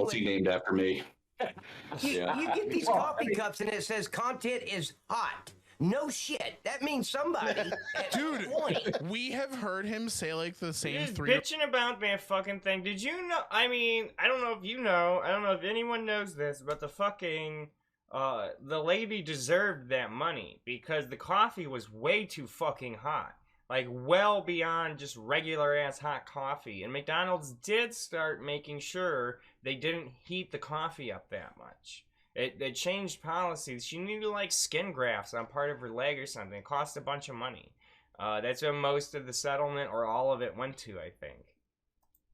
coffee named after me. You get these coffee cups and it says content is hot. No shit. That means somebody. Dude, we have heard him say like the same He's three. bitching about that fucking thing. Did you know? I mean, I don't know if you know. I don't know if anyone knows this, but the fucking the lady deserved that money because the coffee was way too fucking hot. Like, well beyond just regular ass hot coffee. And McDonald's did start making sure they didn't heat the coffee up that much. They changed policies. She needed like skin grafts on part of her leg or something. It cost a bunch of money. That's what most of the settlement or all of it went to, I think.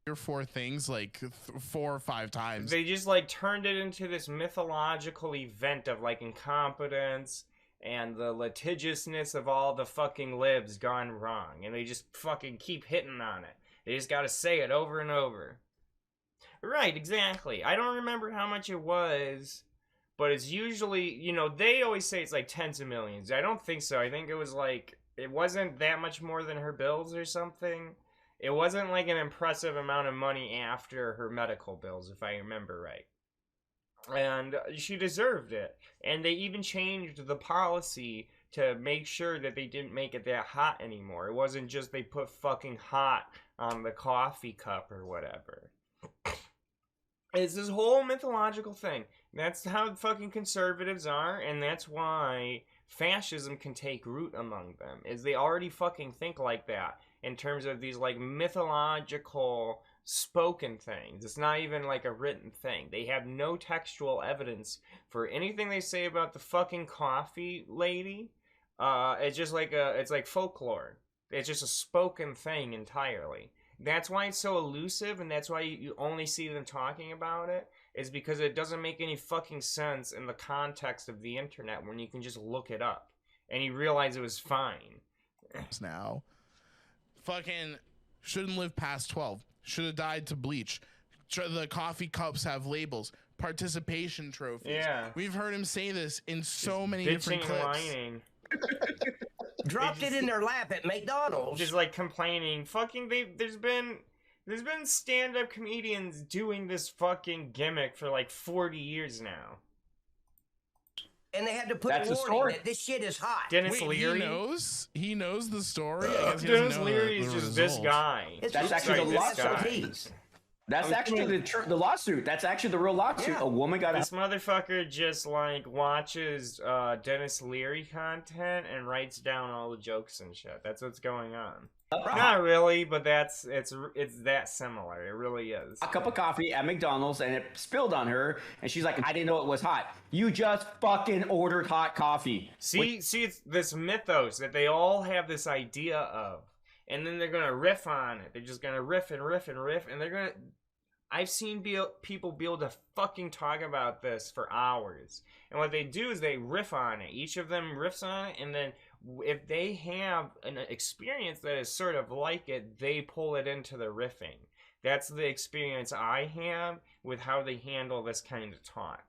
3 or 4 things like 4 or 5 times. They just like turned it into this mythological event of like incompetence and the litigiousness of all the fucking libs gone wrong. And they just fucking keep hitting on it. They just gotta say it over and over. Right, exactly. I don't remember how much it was. But it's usually, you know, they always say it's like tens of millions. I don't think so. I think it was like, it wasn't that much more than her bills or something. It wasn't like an impressive amount of money after her medical bills, if I remember right. And she deserved it. And they even changed the policy to make sure that they didn't make it that hot anymore. It wasn't just they put fucking hot on the coffee cup or whatever. It's this whole mythological thing. That's how fucking conservatives are, and that's why fascism can take root among them, is they already fucking think like that in terms of these, like, mythological spoken things. It's not even, like, a written thing. They have no textual evidence for anything they say about the fucking coffee lady. It's just like it's like folklore. It's just a spoken thing entirely. That's why it's so elusive, and that's why you only see them talking about it, is because it doesn't make any fucking sense in the context of the internet when you can just look it up. And you realize it was fine. Now. Fucking shouldn't live past 12. Should have died to bleach. The coffee cups have labels. Participation trophies. Yeah. We've heard him say this in so many different clips. Whining. Dropped it in their lap at McDonald's. Just like complaining. Fucking, there's been stand-up comedians doing this fucking gimmick for like 40 years now. And they had to put a warning that this shit is hot. Dennis Leary? He knows the story? Dennis Leary is just this guy. That's actually the lawsuit. That's actually the lawsuit. That's actually the real lawsuit. Yeah. A woman got this motherfucker just like watches Dennis Leary content and writes down all the jokes and shit. That's what's going on. Not really, but it's that similar. It really is. A cup of coffee at McDonald's and it spilled on her, and she's like, "I didn't know it was hot. You just fucking ordered hot coffee." See, it's this mythos that they all have this idea of, and then they're gonna riff on it. They're just gonna riff and riff and riff, and they're gonna. I've seen people be able to fucking talk about this for hours, and what they do is they riff on it. Each of them riffs on it, and then if they have an experience that is sort of like it, they pull it into the riffing. That's the experience I have with how they handle this kind of talk.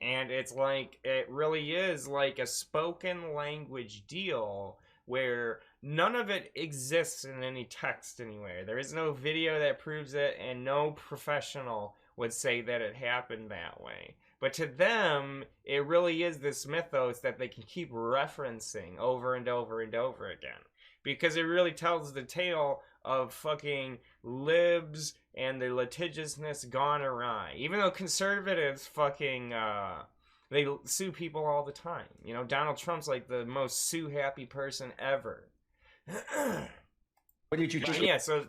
And it's like, it really is like a spoken language deal where none of it exists in any text anywhere. There is no video that proves it, and no professional would say that it happened that way. But to them, it really is this mythos that they can keep referencing over and over and over again. Because it really tells the tale of fucking libs and the litigiousness gone awry. Even though conservatives fucking, they sue people all the time. You know, Donald Trump's like the most sue-happy person ever. What did you just... Yeah, so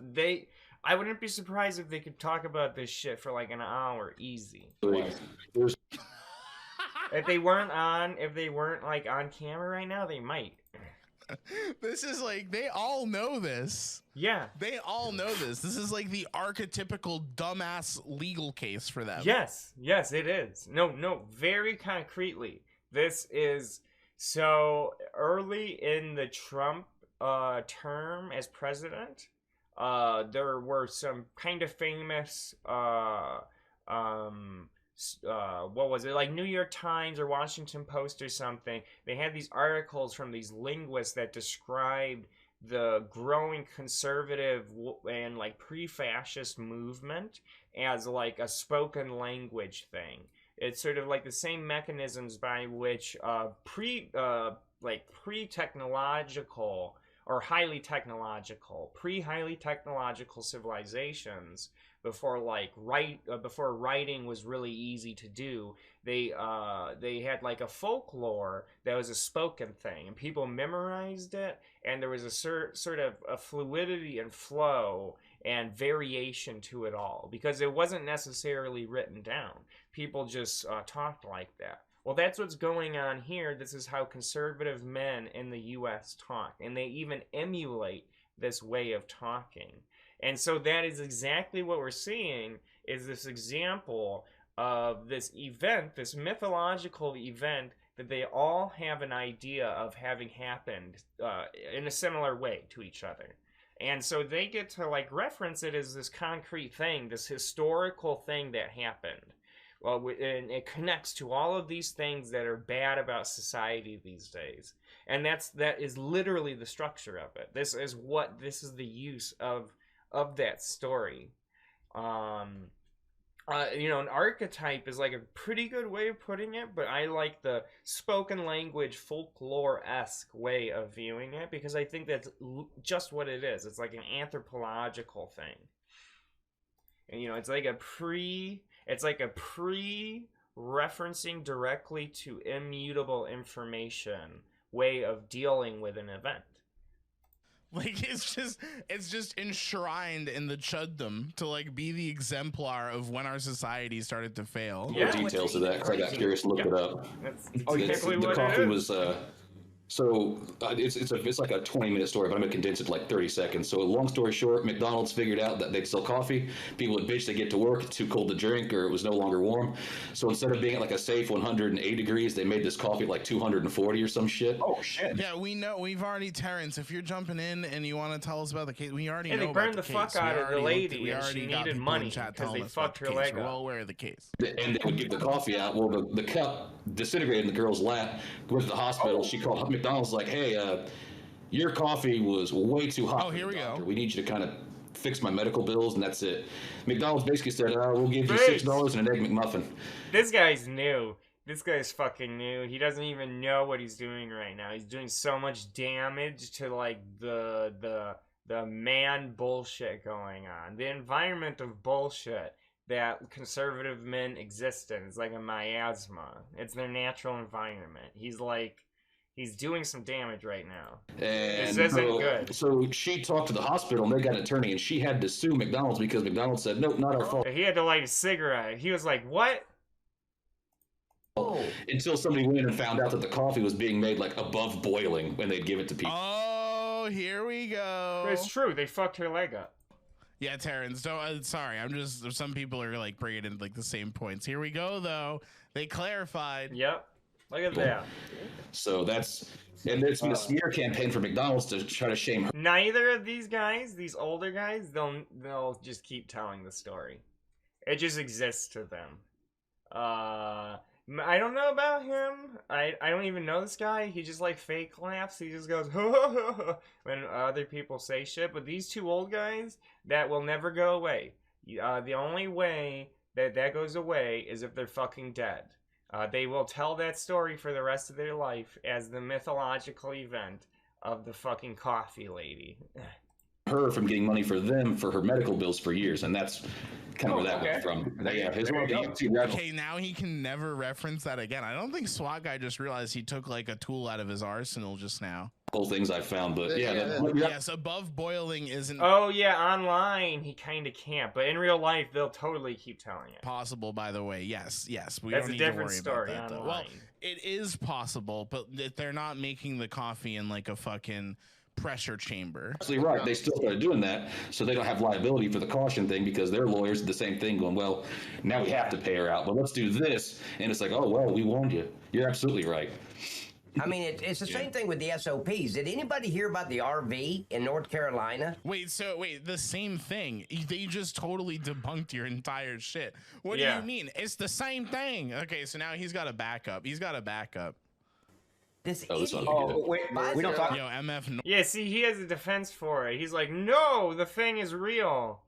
I wouldn't be surprised if they could talk about this shit for like an hour, easy. If they weren't like on camera right now, they might. This is like, they all know this. Yeah. They all know this. This is like the archetypical dumbass legal case for them. Yes, it is. No, very concretely. This is, so early in the Trump term as president, there were some kind of famous what was it, like New York Times or Washington Post or something. They had these articles from these linguists that described the growing conservative and like pre-fascist movement as like a spoken language thing. It's sort of like the same mechanisms by which pre-technological or highly technological, pre-highly technological civilizations, before before writing was really easy to do, they had like a folklore that was a spoken thing, and people memorized it, and there was a sort of a fluidity and flow and variation to it all because it wasn't necessarily written down. People just talked like that. Well, that's what's going on here. This is how conservative men in the U.S. talk, and they even emulate this way of talking. And so that is exactly what we're seeing, is this example of this event, this mythological event that they all have an idea of having happened in a similar way to each other. And so they get to like reference it as this concrete thing, this historical thing that happened. Well, and it connects to all of these things that are bad about society these days, and that is literally the structure of it. This is the use of that story. An archetype is like a pretty good way of putting it, but I like the spoken language folklore-esque way of viewing it because I think that's just what it is. It's like an anthropological thing, and it's like a pre-referencing directly to immutable information way of dealing with an event. Like it's just enshrined in the chuddom to like be the exemplar of when our society started to fail. More details of that. I got curious to look it up. That's The exactly what coffee it is. was it's like a 20-minute story, but I'm gonna condense it to like 30 seconds. So long story short, McDonald's figured out that they'd sell coffee. People would bitch they get to work, it's too cold to drink, or it was no longer warm. So instead of being at like a safe 108 degrees, they made this coffee at like 240 or some shit. Oh shit. Yeah, we know. We've already, Terrence, if you're jumping in and you want to tell us about the case, we already know they about burned the the case. fuck We out of the already lady, we and already she got needed people in money chat because telling they us about fucked the her case. leg We're up. well aware of the case. And they would give the coffee out. Well, the cup disintegrated in the girl's lap. Went to the hospital. She called McDonald's like, hey, your coffee was way too hot. Oh, here we go. We need you to kind of fix my medical bills, and that's it. McDonald's basically said, we'll give you Thanks. $6 and an Egg McMuffin. This guy's new. This guy's fucking new. He doesn't even know what he's doing right now. He's doing so much damage to like the man bullshit going on. The environment of bullshit that conservative men exist in. It's like a miasma. It's their natural environment. He's doing some damage right now. And This isn't good. So she talked to the hospital, and they got an attorney, and she had to sue McDonald's because McDonald's said, nope, not our fault. He had to light a cigarette. He was like, what? Until somebody went in and found out that the coffee was being made like above boiling when they'd give it to people. Oh, here we go. It's true. They fucked her leg up. Yeah, Terrence, don't, sorry. I'm just, some people are like bringing in like the same points. Here we go, though. They clarified. Yep. Look at that. So and it's been a smear campaign for McDonald's to try to shame her. Neither of these guys, these older guys, they'll just keep telling the story. It just exists to them. I don't know about him. I don't even know this guy. He just like fake laughs. He just goes when other people say shit. But these two old guys, that will never go away. The only way that goes away is if they're fucking dead. They will tell that story for the rest of their life as the mythological event of the fucking coffee lady. Her from getting money for them for her medical bills for years, and that's kind of where that went from. Yeah, his one of the YouTube rebels. Okay, now he can never reference that again. I don't think SWAT guy just realized he took like a tool out of his arsenal just now. Cool things I found, but Yes, above boiling isn't Oh yeah, online he kind of can't, but in real life they'll totally keep telling it. possible, by the way. Yes. We That's don't a need different to worry story about that, though. online. Well, it is possible, but they're not making the coffee in like a fucking pressure chamber. Absolutely right. They still started doing that, so they don't have liability for the caution thing because their lawyers did the same thing, going, well, now we have to pay her out, but let's do this. And it's like, oh, well, we warned you. You're absolutely right. I mean, it's the same thing with the SOPs. Did anybody hear about the RV in North Carolina? Wait, the same thing. They just totally debunked your entire shit. What do Yeah. you mean? It's the same thing. Okay, so now he's got a backup. This Oh, this idiot. one. Oh wait, we don't talk. Yo, MF. Yeah, see, he has a defense for it. He's like, no, the thing is real.